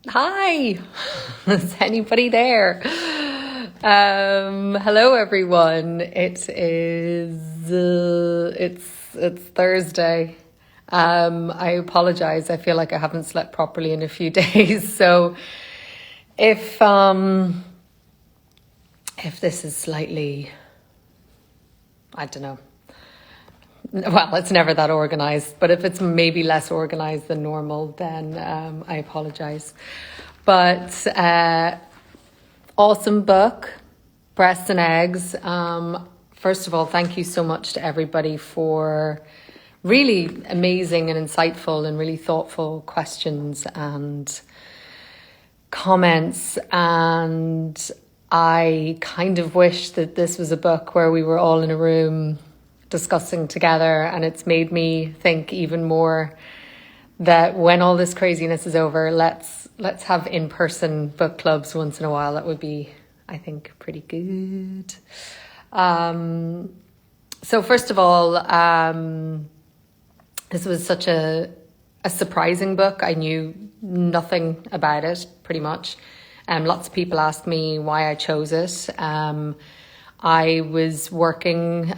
Hi, is anybody there? Hello everyone. It's Thursday. I apologize. I feel like I haven't slept properly in a few days. So if this is slightly, I don't know. Well, it's never that organized, but if it's maybe less organized than normal, then I apologize. But awesome book, Breasts and Eggs. First of all, thank you so much to everybody for really amazing and insightful and really thoughtful questions and comments. And I kind of wish that this was a book where we were all in a room discussing together, and it's made me think even more that when all this craziness is over, let's have in-person book clubs once in a while. That would be, I think, pretty good. So first of all, this was such a surprising book. I knew nothing about it, pretty much. Lots of people asked me why I chose it. I was working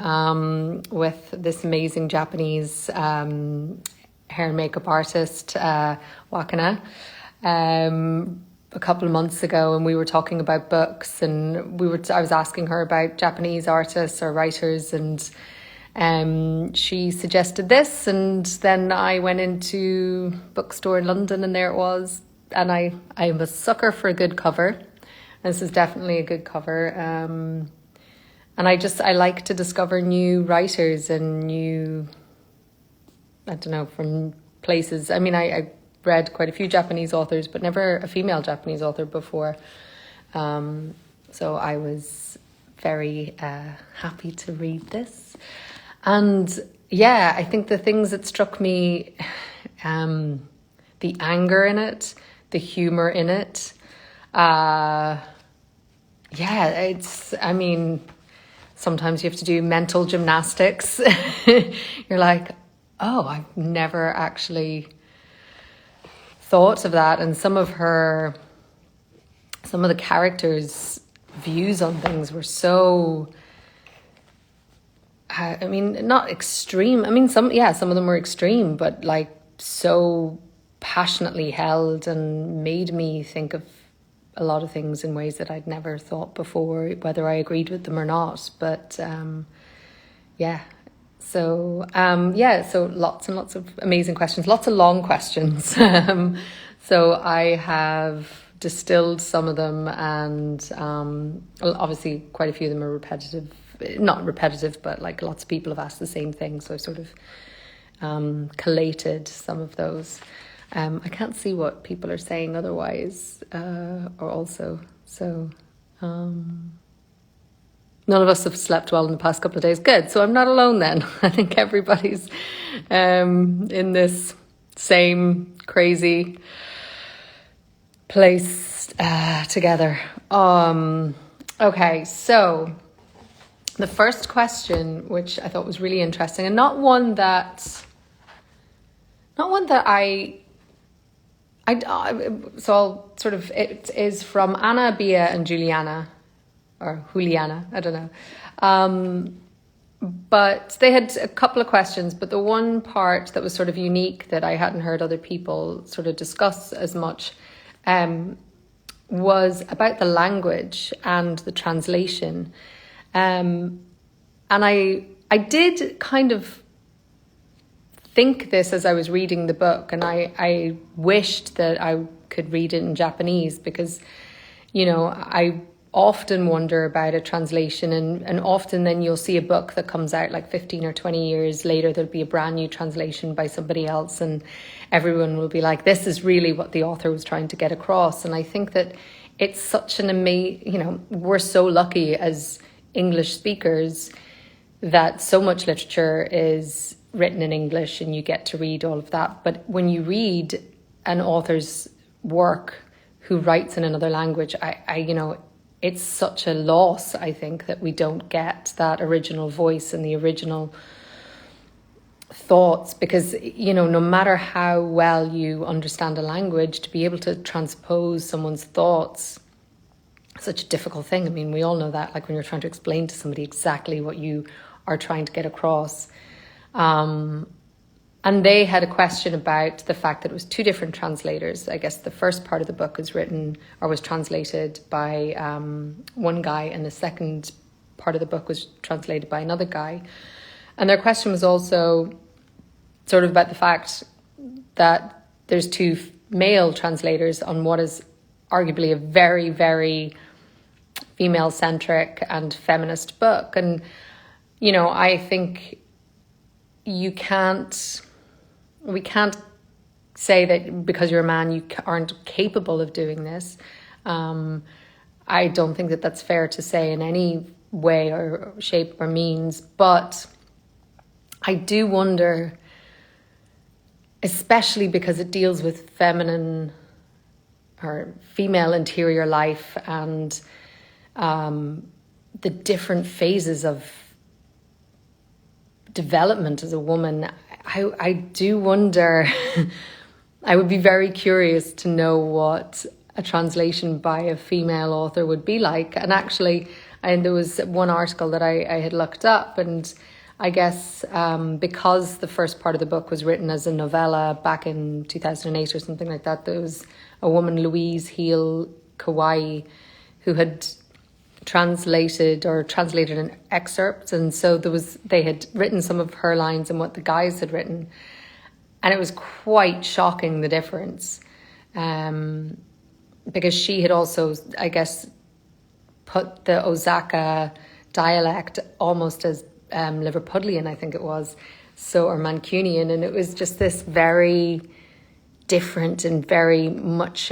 with this amazing Japanese hair and makeup artist, Wakana, a couple of months ago, and we were talking about books, and I was asking her about Japanese artists or writers, and she suggested this, and then I went into bookstore in London, and there it was, and I am a sucker for a good cover. This is definitely a good cover. And I like to discover new writers and new, I don't know, from places. I mean, I read quite a few Japanese authors, but never a female Japanese author before. So I was very happy to read this. And yeah, I think the things that struck me, the anger in it, the humor in it. Sometimes you have to do mental gymnastics. You're like, oh, I've never actually thought of that. And some of the characters' views on things were so, not extreme. Some of them were extreme, but like so passionately held and made me think of a lot of things in ways that I'd never thought before, whether I agreed with them or not. But so lots and lots of amazing questions, lots of long questions. So I have distilled some of them, and obviously quite a few of them are repetitive, not repetitive, but like lots of people have asked the same thing. So I've sort of collated some of those. I can't see what people are saying otherwise, or also. So none of us have slept well in the past couple of days. Good. So I'm not alone then. I think everybody's in this same crazy place together. Okay, so the first question, which I thought was really interesting, and not one that so I'll sort of, it is from Anna, Bia and Juliana, or Juliana, I don't know. But they had a couple of questions, but the one part that was sort of unique that I hadn't heard other people sort of discuss as much was about the language and the translation. And I did kind of think this as I was reading the book, and I wished that I could read it in Japanese, because, I often wonder about a translation, and often then you'll see a book that comes out like 15 or 20 years later, there'll be a brand new translation by somebody else, and everyone will be like, this is really what the author was trying to get across. And I think that it's such an amazing, we're so lucky as English speakers that so much literature is written in English and you get to read all of that. But when you read an author's work who writes in another language, it's such a loss, I think, that we don't get that original voice and the original thoughts, because, you know, no matter how well you understand a language, to be able to transpose someone's thoughts, such a difficult thing. I mean, we all know that, like when you're trying to explain to somebody exactly what you are trying to get across. And they had a question about the fact that it was two different translators. I guess the first part of the book was written or was translated by one guy, and the second part of the book was translated by another guy. And their question was also sort of about the fact that there's two male translators on what is arguably a very, very female-centric and feminist book. And, you know, I think we can't say that because you're a man, you aren't capable of doing this. I don't think that that's fair to say in any way or shape or means, but I do wonder, especially because it deals with feminine or female interior life and the different phases of development as a woman. I do wonder, I would be very curious to know what a translation by a female author would be like. And actually, there was one article that I had looked up, and I guess because the first part of the book was written as a novella back in 2008 or something like that, there was a woman, Louise Heel Kauai, who had translated an excerpt, and so they had written some of her lines and what the guys had written, and it was quite shocking, the difference, because she had also, I guess, put the Osaka dialect almost as Liverpudlian, I think it was, or Mancunian, and it was just this very different and very much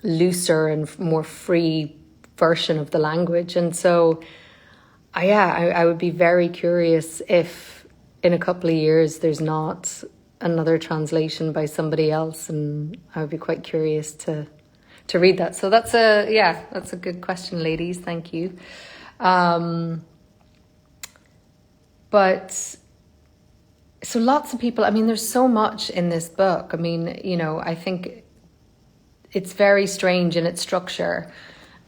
looser and more free version of the language. And so I would be very curious if in a couple of years there's not another translation by somebody else, and I would be quite curious to read that. So that's a good question, ladies. Thank you. But so lots of people, I mean, there's so much in this book. I mean, you know, I think it's very strange in its structure,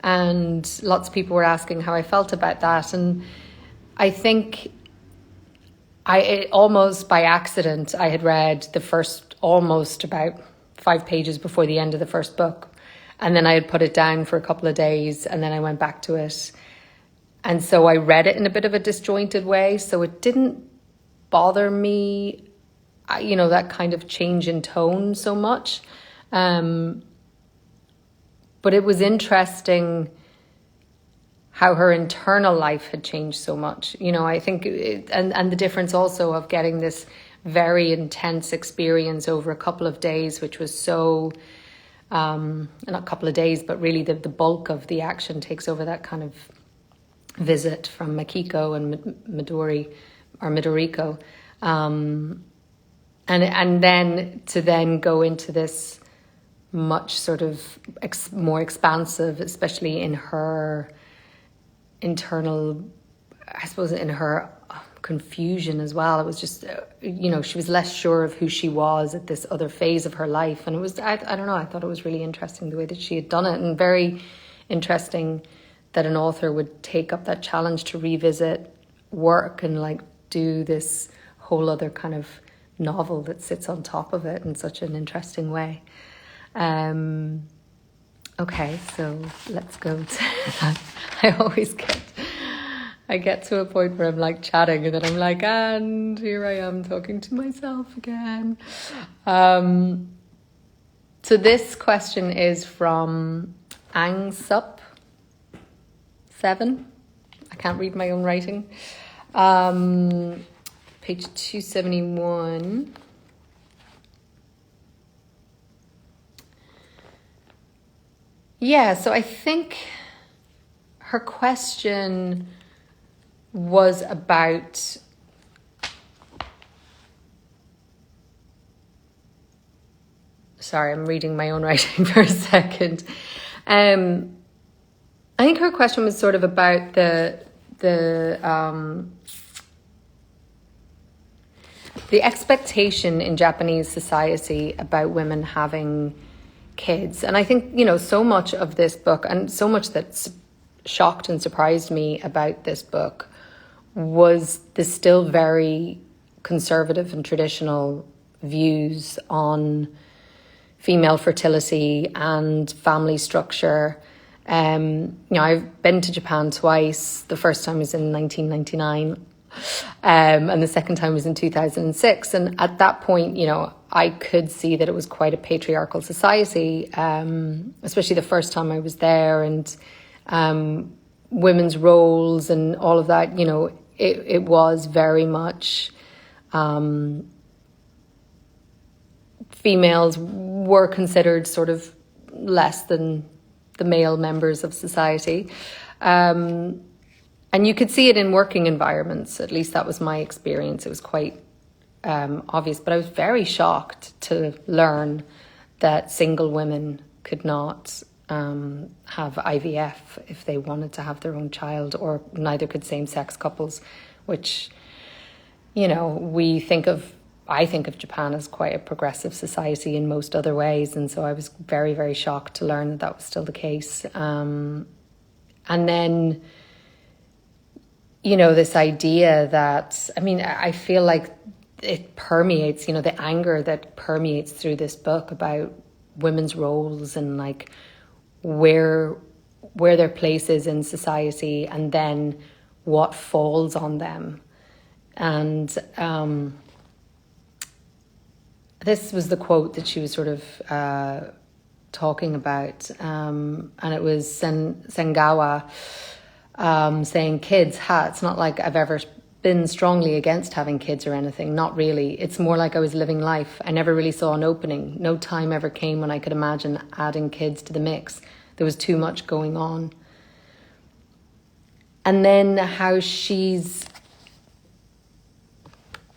and lots of people were asking how I felt about that. And I think almost by accident, I had read the first almost about 5 pages before the end of the first book. And then I had put it down for a couple of days, and then I went back to it. And so I read it in a bit of a disjointed way. So it didn't bother me, you know, that kind of change in tone so much. But it was interesting how her internal life had changed so much. You know, I think, and the difference also of getting this very intense experience over a couple of days, which was so, not a couple of days, but really the bulk of the action takes over that kind of visit from Makiko and Midoriko. And then to go into this much sort of more expansive, especially in her internal, I suppose, in her confusion as well. It was just, you know, she was less sure of who she was at this other phase of her life. And it was, I don't know, I thought it was really interesting the way that she had done it, and very interesting that an author would take up that challenge to revisit work and like do this whole other kind of novel that sits on top of it in such an interesting way. Okay, so let's go to that. I get to a point where I'm like chatting, and then I'm like, and here I am talking to myself again. So this question is from Angsup7. I can't read my own writing. Page 271. Yeah, so I think her question was about sorry, I'm reading my own writing for a second. I think her question was sort of about the expectation in Japanese society about women having kids. And I think, so much of this book and so much that's shocked and surprised me about this book was the still very conservative and traditional views on female fertility and family structure. I've been to Japan twice. The first time was in 1999. And the second time was in 2006. And at that point, I could see that it was quite a patriarchal society, especially the first time I was there, and women's roles and all of that, it was very much females were considered sort of less than the male members of society. And you could see it in working environments. At least that was my experience. It was quite obvious. But I was very shocked to learn that single women could not have IVF if they wanted to have their own child, or neither could same-sex couples, which, I think of Japan as quite a progressive society in most other ways. And so I was very, very shocked to learn that that was still the case. And then, this idea that, I feel like it permeates, the anger that permeates through this book about women's roles and like where their place is in society, and then what falls on them. And this was the quote that she was sort of talking about, and it was Sengawa saying, kids, it's not like I've ever been strongly against having kids or anything. Not really. It's more like I was living life. I never really saw an opening. No time ever came when I could imagine adding kids to the mix. There was too much going on. And then how she's,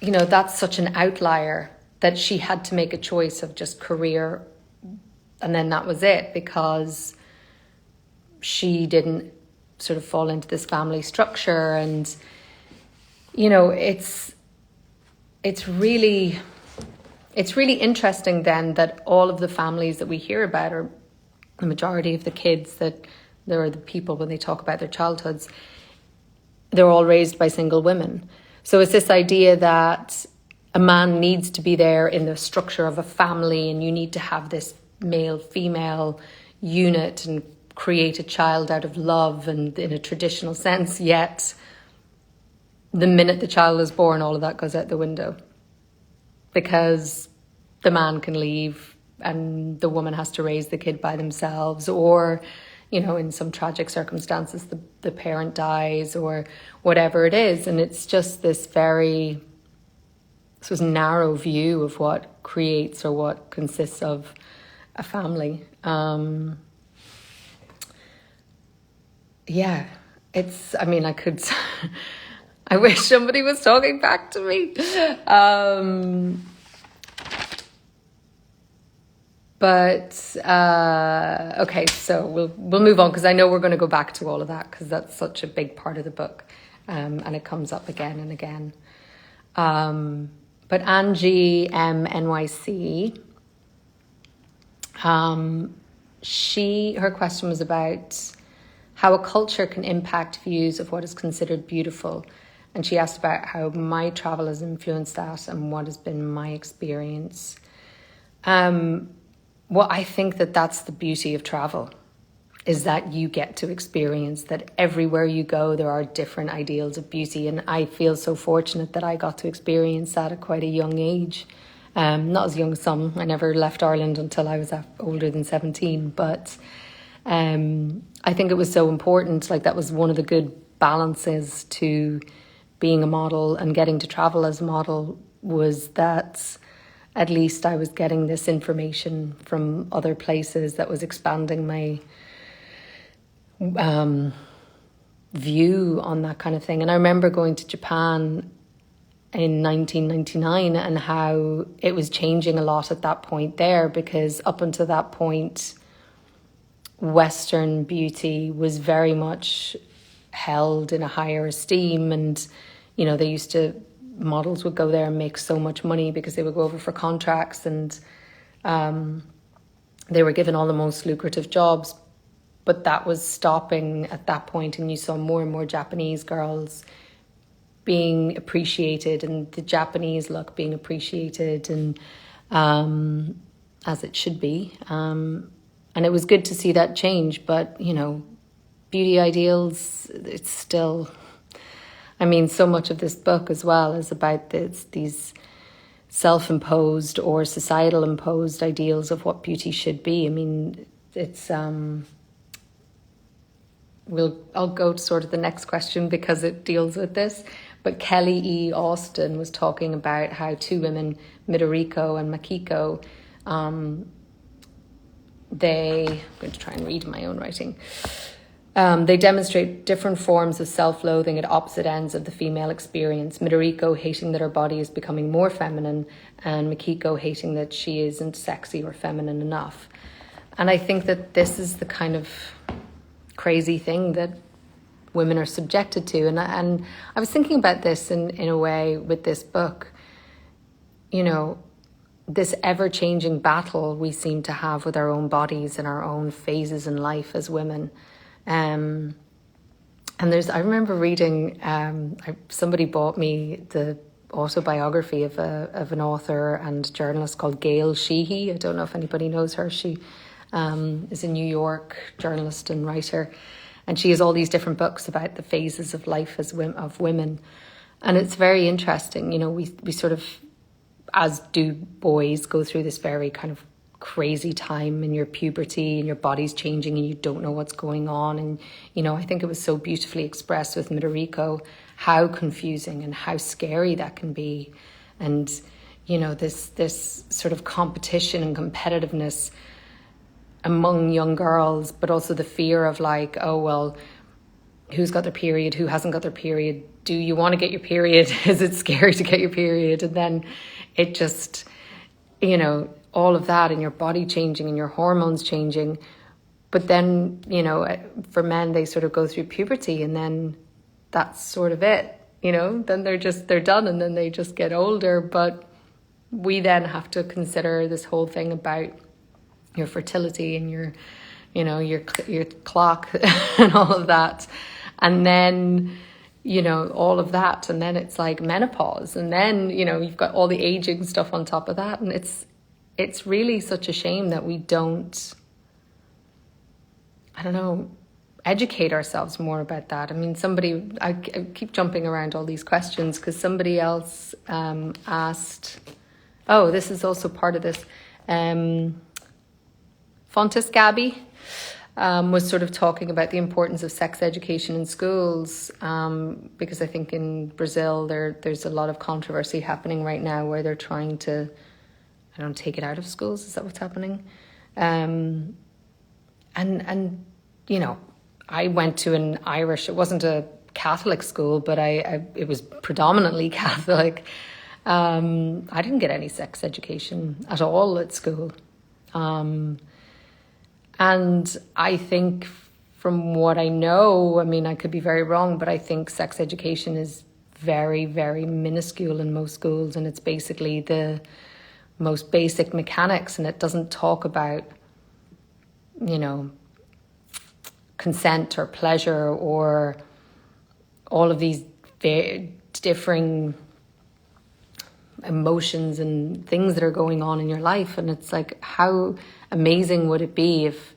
that's such an outlier that she had to make a choice of just career, and then that was it, because she didn't sort of fall into this family structure. And it's really interesting then that all of the families that we hear about, or the majority of the kids that there are, the people when they talk about their childhoods, they're all raised by single women. So it's this idea that a man needs to be there in the structure of a family, and you need to have this male-female unit and create a child out of love and in a traditional sense. Yet the minute the child is born, all of that goes out the window, because the man can leave and the woman has to raise the kid by themselves, or in some tragic circumstances the parent dies, or whatever it is. And it's just this very narrow view of what creates or what consists of a family. I could I wish somebody was talking back to me. Okay, so we'll move on, because I know we're going to go back to all of that, because that's such a big part of the book, and it comes up again and again. But Angie NYC, her question was about how a culture can impact views of what is considered beautiful. And she asked about how my travel has influenced that and what has been my experience. Well, I think that that's the beauty of travel, is that you get to experience that everywhere you go, there are different ideals of beauty. And I feel so fortunate that I got to experience that at quite a young age. Not as young as some. I never left Ireland until I was older than 17. But I think it was so important. Like, that was one of the good balances to being a model and getting to travel as a model, was that at least I was getting this information from other places that was expanding my view on that kind of thing. And I remember going to Japan in 1999 and how it was changing a lot at that point there, because up until that point, Western beauty was very much held in a higher esteem, and they used to models would go there and make so much money because they would go over for contracts, and they were given all the most lucrative jobs. But that was stopping at that point, and you saw more and more Japanese girls being appreciated, and the Japanese look being appreciated, and as it should be. And it was good to see that change. But, you know, beauty ideals, it's still... I mean, so much of this book as well is about these self-imposed or societal imposed ideals of what beauty should be. I mean, it's... I'll go to sort of the next question because it deals with this. But Kelly E. Austin was talking about how two women, Midoriko and Makiko, I'm going to try and read my own writing. They demonstrate different forms of self-loathing at opposite ends of the female experience. Midoriko hating that her body is becoming more feminine, and Makiko hating that she isn't sexy or feminine enough. And I think that this is the kind of crazy thing that women are subjected to. And I was thinking about this in a way with this book. You know, this ever-changing battle we seem to have with our own bodies and our own phases in life as women. And I remember reading, somebody bought me the autobiography of an author and journalist called Gail Sheehy. I don't know if anybody knows her. She is a New York journalist and writer, and she has all these different books about the phases of life of women. And it's very interesting. You know, we sort of, as do boys, go through this very kind of crazy time in your puberty, and your body's changing and you don't know what's going on. And, you know, I think it was so beautifully expressed with Midoriko how confusing and how scary that can be. And, you know, this sort of competition and competitiveness among young girls, but also the fear of like, oh, well, who's got their period, who hasn't got their period? Do you want to get your period? Is it scary to get your period? And then it just, you know, all of that, and your body changing and your hormones changing. But then, you know, for men, they sort of go through puberty, and then that's sort of it, you know, then they're done, and then they just get older. But we then have to consider this whole thing about your fertility and your, you know, your clock and all of that. And then, you know, all of that. And then it's like menopause. And then, you know, you've got all the aging stuff on top of that. And it's really such a shame that we don't, I don't know, educate ourselves more about that. I mean, I keep jumping around all these questions because somebody else asked, oh, this is also part of this. Fontes Gabby was sort of talking about the importance of sex education in schools, because I think in Brazil there's a lot of controversy happening right now where they're trying to, I don't take it out of schools. Is that what's happening? And you know, I went to an Irish, it wasn't a Catholic school, but it was predominantly Catholic. I didn't get any sex education at all at school. And I think from what I know, I mean, I could be very wrong, but I think sex education is very, very minuscule in most schools. And it's basically the most basic mechanics. And it doesn't talk about, you know, consent or pleasure or all of these differing emotions and things that are going on in your life. And it's like, how amazing would it be if,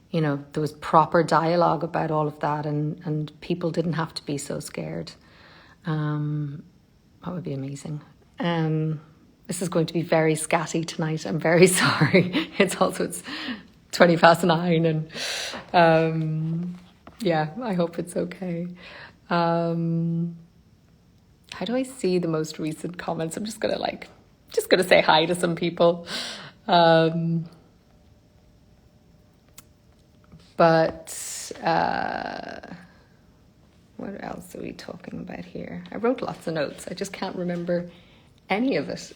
you know, there was proper dialogue about all of that, and people didn't have to be so scared. That would be amazing. This is going to be very scatty tonight. I'm very sorry. It's 9:20, and yeah, I hope it's okay. How do I see the most recent comments? I'm just gonna say hi to some people. But what else are we talking about here? I wrote lots of notes. I just can't remember any of it.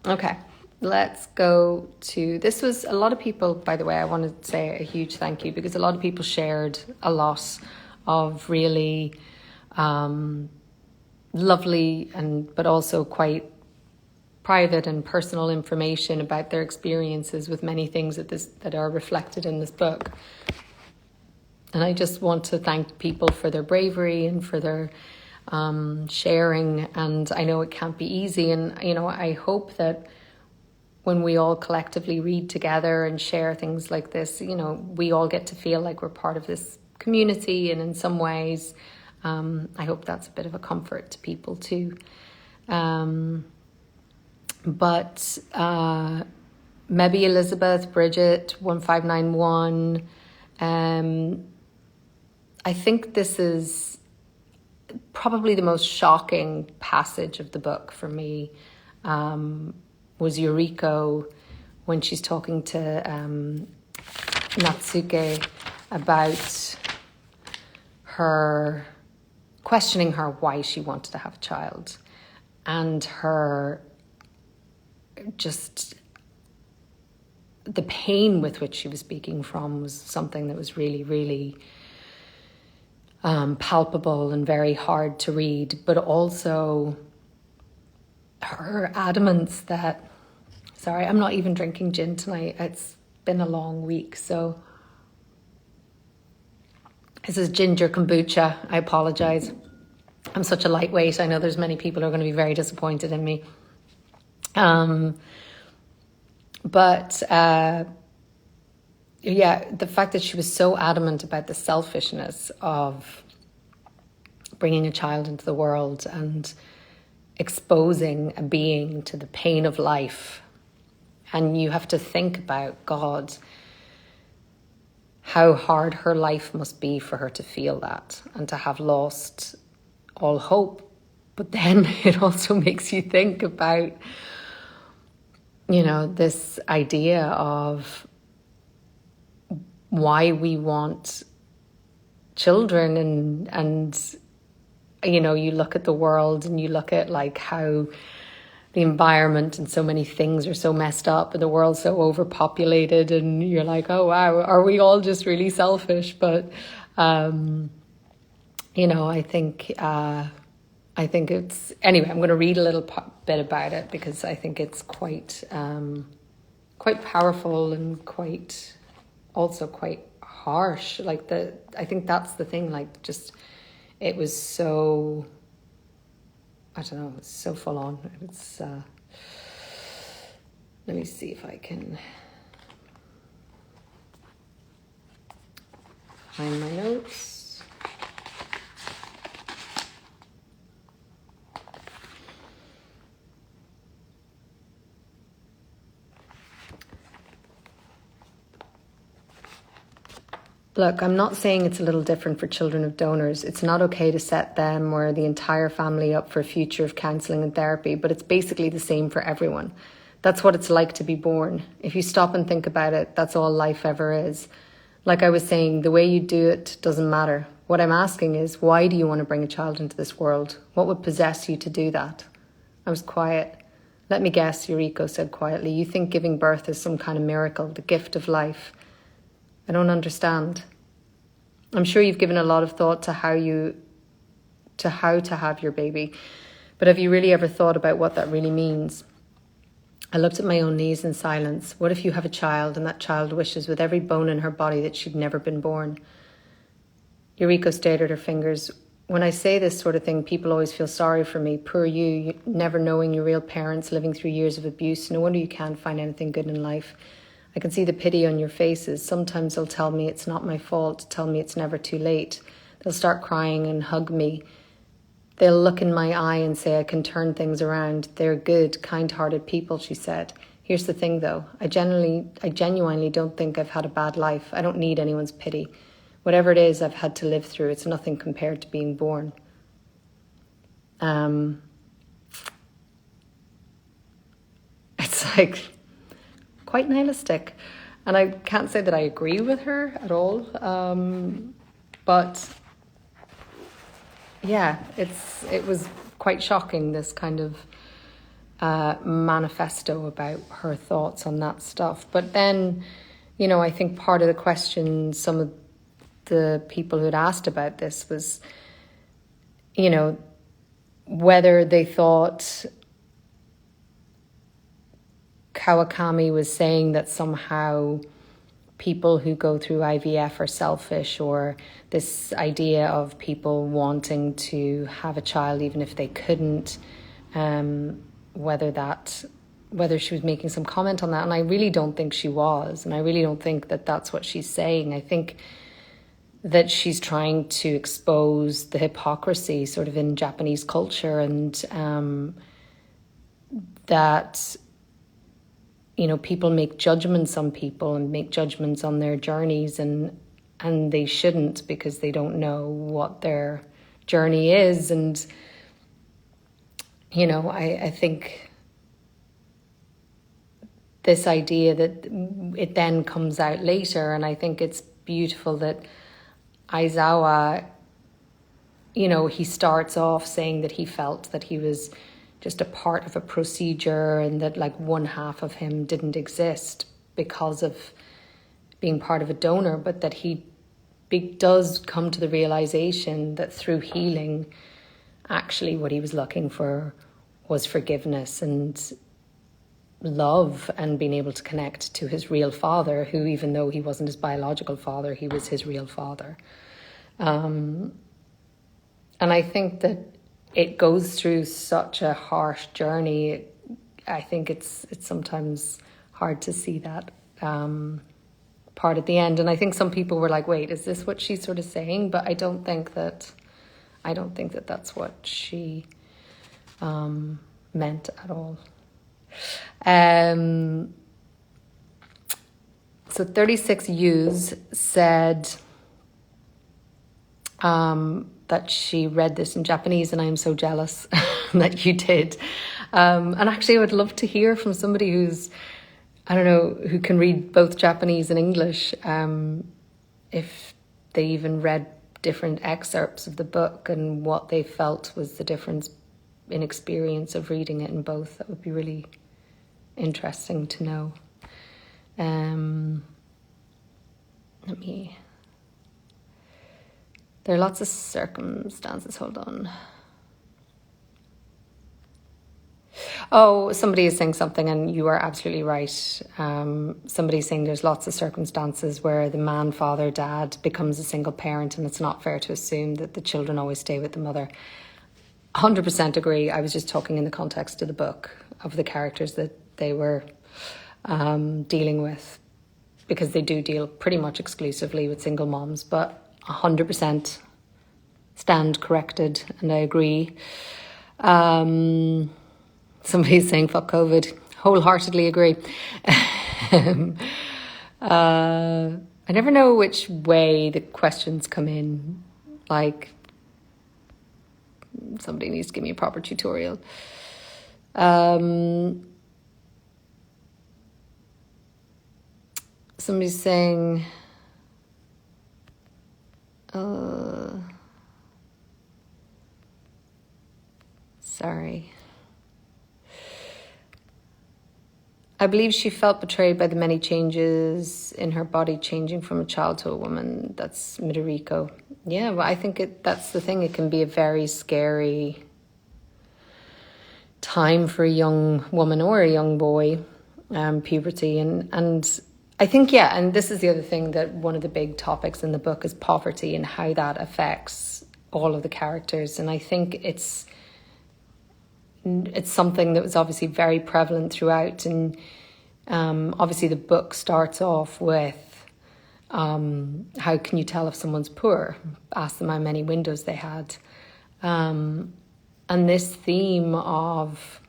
Okay. let's go to, this was a lot of people, by the way, I want to say a huge thank you, because a lot of people shared a lot of really lovely but also quite private and personal information about their experiences with many things that are reflected in this book. And I just want to thank people for their bravery and for their sharing. And I know it can't be easy. And, I hope that when we all collectively read together and share things like this, we all get to feel like we're part of this community. And in some ways, I hope that's a bit of a comfort to people too. But maybe Elizabeth, Bridget, 1591, I think this is probably the most shocking passage of the book for me, was Yuriko, when she's talking to Natsuke about her, questioning her why she wanted to have a child, and her just the pain with which she was speaking from was something that was really, really palpable and very hard to read, but also her adamance that, sorry, I'm not even drinking gin tonight. It's been a long week, so this is ginger kombucha. I apologize. I'm such a lightweight. I know there's many people who are going to be very disappointed in me. But the fact that she was so adamant about the selfishness of bringing a child into the world and exposing a being to the pain of life. And you have to think about, God, how hard her life must be for her to feel that and to have lost all hope. But then it also makes you think about, this idea of why we want children, and you look at the world and you look at like how the environment and so many things are so messed up and the world's so overpopulated, and you're like, oh wow, are we all just really selfish? But I think it's, anyway, I'm going to read a little bit about it because I think it's quite powerful and quite harsh. I think that's the thing, it was so, I don't know, it's so full on. It's, let me see if I can find my notes. Look, I'm not saying it's a little different for children of donors. It's not okay to set them or the entire family up for a future of counselling and therapy, but it's basically the same for everyone. That's what it's like to be born. If you stop and think about it, that's all life ever is. Like I was saying, the way you do it doesn't matter. What I'm asking is, why do you want to bring a child into this world? What would possess you to do that? I was quiet. Let me guess, Yuriko said quietly. You think giving birth is some kind of miracle, the gift of life. I don't understand. I'm sure you've given a lot of thought to how to have your baby, but have you really ever thought about what that really means? I looked at my own knees in silence. What if you have a child and that child wishes with every bone in her body that she'd never been born? Yuriko stared at her fingers. When I say this sort of thing, people always feel sorry for me. Poor you, never knowing your real parents, living through years of abuse. No wonder you can't find anything good in life. I can see the pity on your faces. Sometimes they'll tell me it's not my fault, tell me it's never too late. They'll start crying and hug me. They'll look in my eye and say I can turn things around. They're good, kind-hearted people, she said. Here's the thing, though. I genuinely don't think I've had a bad life. I don't need anyone's pity. Whatever it is I've had to live through, it's nothing compared to being born. It's like quite nihilistic, and I can't say that I agree with her at all, but yeah, it was quite shocking, this kind of manifesto about her thoughts on that stuff. But then, you know, I think part of the question some of the people who'd asked about this was, you know, whether they thought Kawakami was saying that somehow people who go through IVF are selfish, or this idea of people wanting to have a child even if they couldn't, whether she was making some comment on that. And I really don't think she was, and I really don't think that that's what she's saying. I think that she's trying to expose the hypocrisy sort of in Japanese culture, and that, you know, people make judgments on people and make judgments on their journeys, and they shouldn't, because they don't know what their journey is. And, you know, I think this idea that it then comes out later, and I think it's beautiful that Aizawa, you know, he starts off saying that he felt that he was just a part of a procedure, and that like one half of him didn't exist because of being part of a donor, but that he does come to the realization that through healing, actually what he was looking for was forgiveness and love, and being able to connect to his real father, who, even though he wasn't his biological father, he was his real father. And I think that it goes through such a harsh journey. I think it's sometimes hard to see that part at the end. And I think some people were like, wait, is this what she's sort of saying? But I don't think that that's what she meant at all. So 36 U's said that she read this in Japanese, and I am so jealous that you did. And actually, I would love to hear from somebody who's, I don't know, who can read both Japanese and English, if they even read different excerpts of the book and what they felt was the difference in experience of reading it in both. That would be really interesting to know. There are lots of circumstances. Hold on. Oh, somebody is saying something, and you are absolutely right. Somebody's saying there's lots of circumstances where the man, father, dad becomes a single parent, and it's not fair to assume that the children always stay with the mother. 100% agree. I was just talking in the context of the book, of the characters that they were dealing with, because they do deal pretty much exclusively with single moms, but 100% stand corrected, and I agree. Somebody's saying fuck COVID. Wholeheartedly agree. I never know which way the questions come in. Like, somebody needs to give me a proper tutorial. Somebody's saying, sorry. I believe she felt betrayed by the many changes in her body, changing from a child to a woman. That's Midoriko. Yeah, well, I think that's the thing. It can be a very scary time for a young woman or a young boy, puberty. And I think, yeah, and this is the other thing, that one of the big topics in the book is poverty and how that affects all of the characters. And I think it's something that was obviously very prevalent throughout. And obviously the book starts off with, how can you tell if someone's poor? Ask them how many windows they had. And this theme of,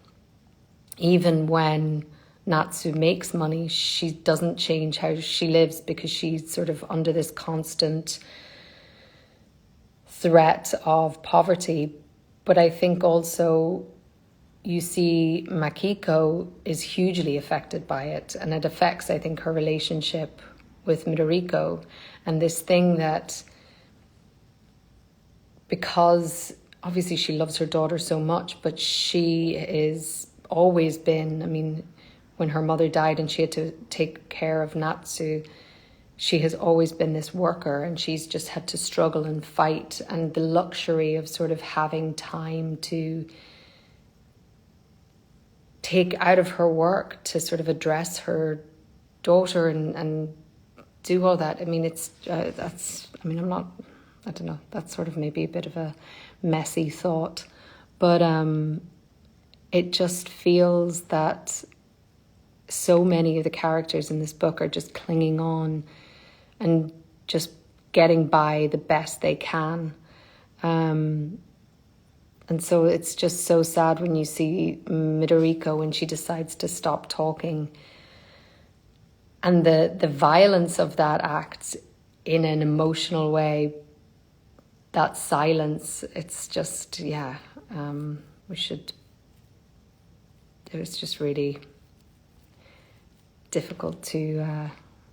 even when Natsu makes money, she doesn't change how she lives, because she's sort of under this constant threat of poverty. But I think also you see Makiko is hugely affected by it, and it affects, I think, her relationship with Midoriko, and this thing that, because obviously she loves her daughter so much, but she is always been, I mean, when her mother died and she had to take care of Natsu, she has always been this worker, and she's just had to struggle and fight, and the luxury of sort of having time to take out of her work to sort of address her daughter and do all that. I mean, I don't know, that's sort of maybe a bit of a messy thought, but it just feels that so many of the characters in this book are just clinging on and just getting by the best they can. And so it's just so sad when you see Midoriko when she decides to stop talking. And the violence of that act in an emotional way, that silence, it's just, it was just really difficult to,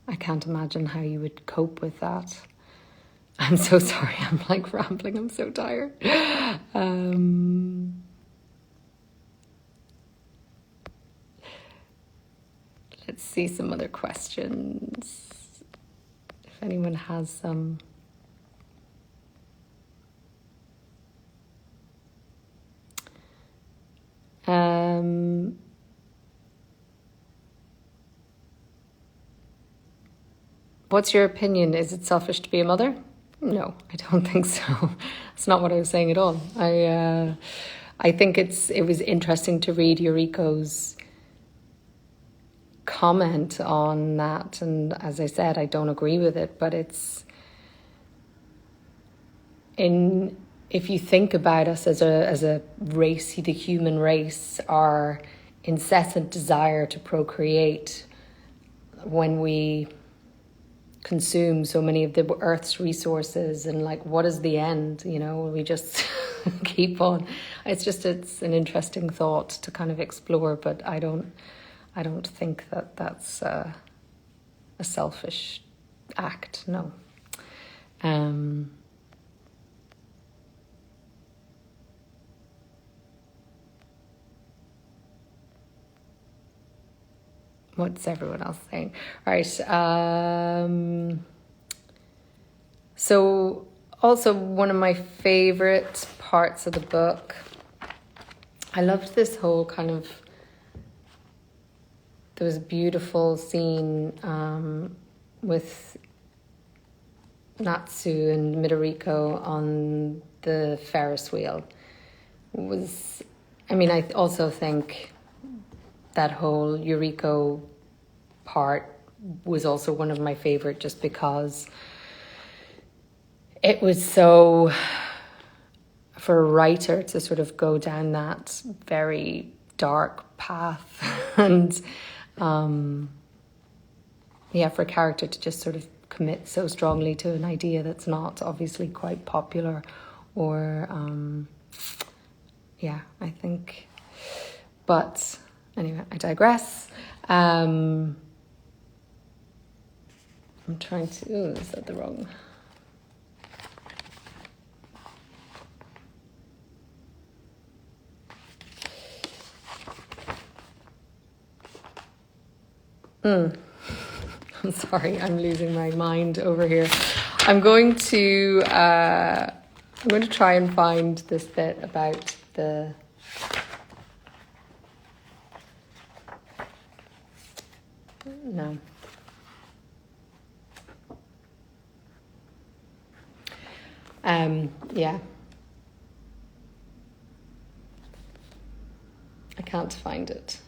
I can't imagine how you would cope with that. I'm so sorry, I'm like rambling, I'm so tired. Let's see some other questions. If anyone has some. What's your opinion? Is it selfish to be a mother? No, I don't think so. That's not what I was saying at all. I think it was interesting to read Yuriko's comment on that, and as I said, I don't agree with it, but if you think about us as a race, the human race, our incessant desire to procreate, when we consume so many of the Earth's resources, and like, what is the end? You know, we just keep on. It's an interesting thought to kind of explore, but I don't think that that's a selfish act. No. What's everyone else saying? All right. So also one of my favorite parts of the book, I loved this whole kind of, there was a beautiful scene with Natsu and Midoriko on the Ferris wheel. I also think that whole Yuriko part was also one of my favorite, just because it was so, for a writer to sort of go down that very dark path and for a character to just sort of commit so strongly to an idea that's not obviously quite popular, or I think, but anyway, I digress. I'm trying to, is that the wrong? I'm sorry, I'm losing my mind over here. I'm going to try and find this bit about the no. I can't find it.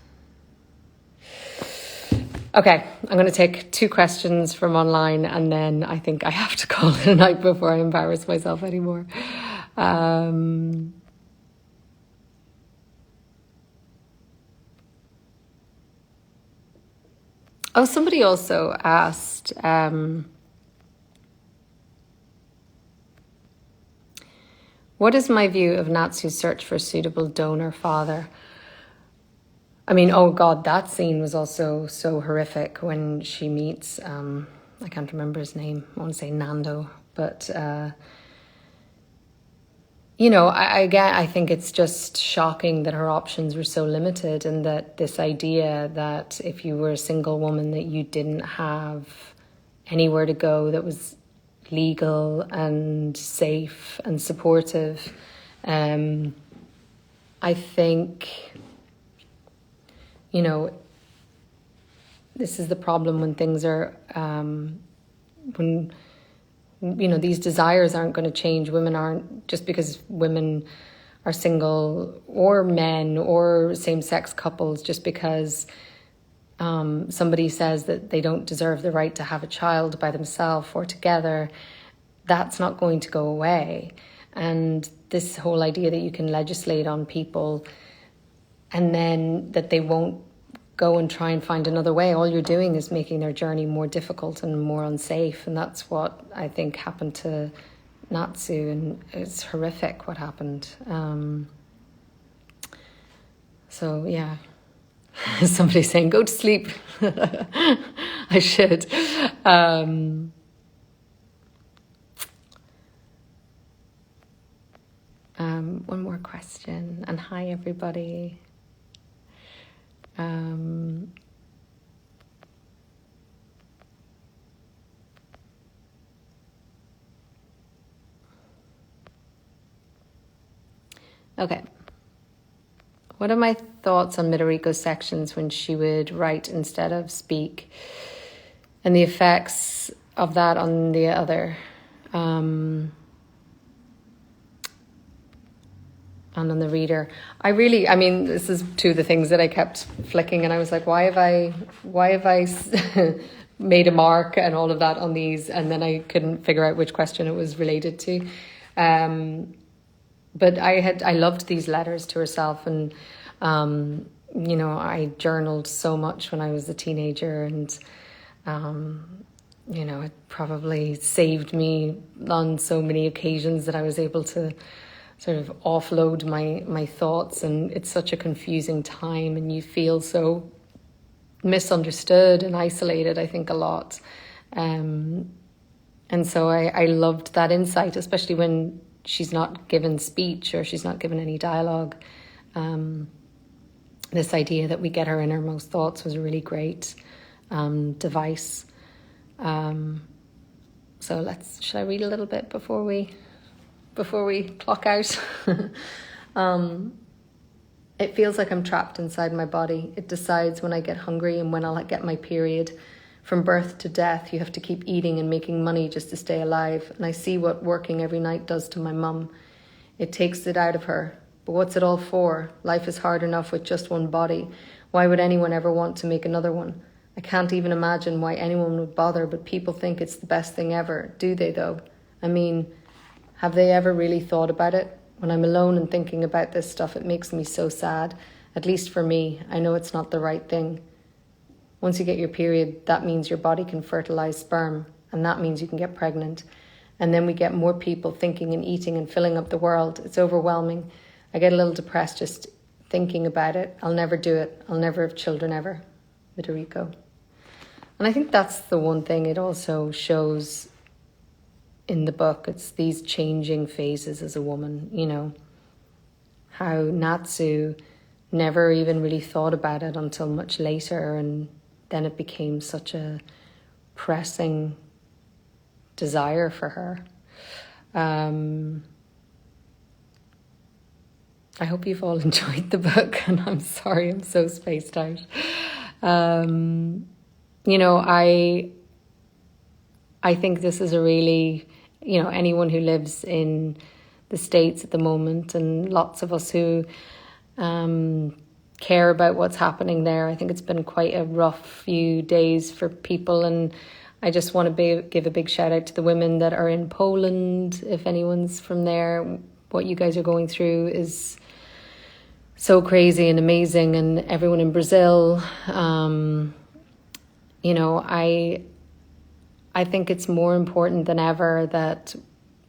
Okay, I'm going to take 2 questions from online, and then I think I have to call it a night before I embarrass myself anymore. Somebody also asked, what is my view of Natsu's search for a suitable donor father? I mean, oh God, that scene was also so horrific when she meets, I can't remember his name, I want to say Nando, but again, I think it's just shocking that her options were so limited, and that this idea that if you were a single woman that you didn't have anywhere to go that was legal and safe and supportive. I think, this is the problem when things are, when these desires aren't going to change. Women aren't, just because women are single, or men, or same-sex couples, just because somebody says that they don't deserve the right to have a child by themselves or together, that's not going to go away. And this whole idea that you can legislate on people and then that they won't go and try and find another way, all you're doing is making their journey more difficult and more unsafe. And that's what I think happened to Natsu, and it's horrific what happened. So yeah, somebody's saying go to sleep. I should. One more question, and hi everybody. Okay. What are my thoughts on Midoriko's sections when she would write instead of speak, and the effects of that on the other? And on the reader. This is two of the things that I kept flicking, and I was like, why have I made a mark and all of that on these, and then I couldn't figure out which question it was related to. But I loved these letters to herself, and I journaled so much when I was a teenager, and it probably saved me on so many occasions that I was able to sort of offload my thoughts. And it's such a confusing time, and you feel so misunderstood and isolated, I think, a lot. And so I loved that insight, especially when she's not given speech or she's not given any dialogue. This idea that we get her innermost thoughts was a really great device. So should I read a little bit before we clock out? It feels like I'm trapped inside my body. It decides when I get hungry and when I'll get my period. From birth to death, you have to keep eating and making money just to stay alive. And I see what working every night does to my mum. It takes it out of her. But what's it all for? Life is hard enough with just one body. Why would anyone ever want to make another one? I can't even imagine why anyone would bother, but people think it's the best thing ever. Do they, though? Have they ever really thought about it? When I'm alone and thinking about this stuff, it makes me so sad. At least for me, I know it's not the right thing. Once you get your period, that means your body can fertilize sperm, and that means you can get pregnant. And then we get more people thinking and eating and filling up the world. It's overwhelming. I get a little depressed just thinking about it. I'll never do it. I'll never have children ever. Midoriko. And I think that's the one thing it also shows in the book. It's these changing phases as a woman, how Natsu never even really thought about it until much later, and then it became such a pressing desire for her. I hope you've all enjoyed the book, and I'm sorry I'm so spaced out. I think this is a really, anyone who lives in the States at the moment, and lots of us who care about what's happening there. I think it's been quite a rough few days for people, and I just want to give a big shout out to the women that are in Poland. If anyone's from there, what you guys are going through is so crazy and amazing, and everyone in Brazil. I think it's more important than ever that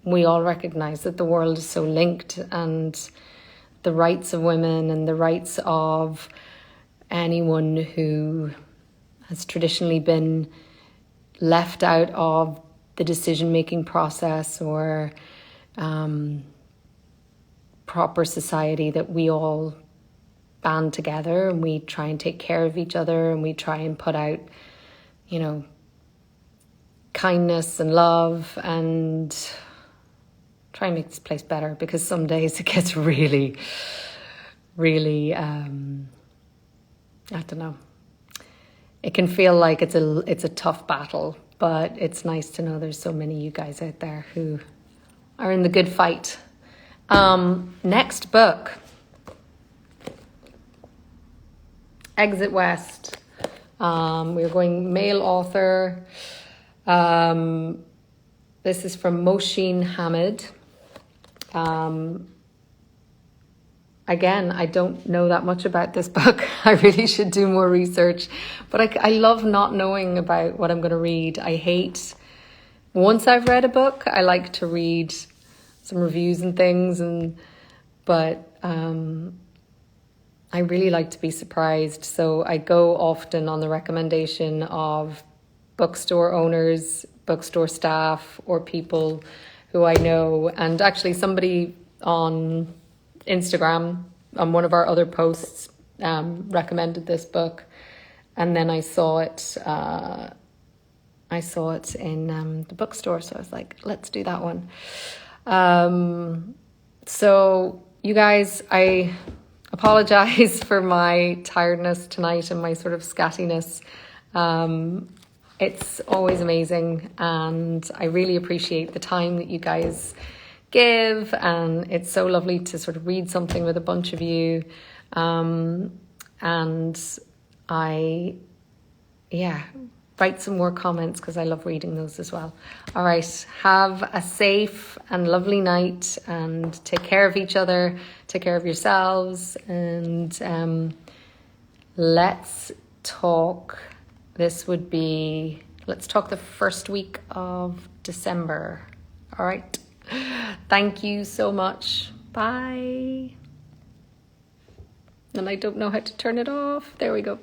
we all recognize that the world is so linked, and the rights of women and the rights of anyone who has traditionally been left out of the decision-making process, or proper society that we all band together and we try and take care of each other and we try and put out, kindness and love and try and make this place better, because some days it gets really, really, I don't know. It can feel like it's a tough battle, but it's nice to know there's so many of you guys out there who are in the good fight. Next book, Exit West. We're going male author. This is from Mohsin Hamid. Again, I don't know that much about this book. I really should do more research, but I love not knowing about what I'm going to read. I hate, once I've read a book, I like to read some reviews and things, but I really like to be surprised. So I go often on the recommendation of bookstore owners, bookstore staff, or people who I know. And actually somebody on Instagram, on one of our other posts, recommended this book, and then I saw it in the bookstore, so I was like, let's do that one. So you guys, I apologize for my tiredness tonight and my sort of scattiness. It's always amazing, and I really appreciate the time that you guys give, and it's so lovely to sort of read something with a bunch of you, and write some more comments because I love reading those as well. All right, have a safe and lovely night, and take care of each other, take care of yourselves, and let's talk the first week of December. All right. Thank you so much. Bye. And I don't know how to turn it off. There we go.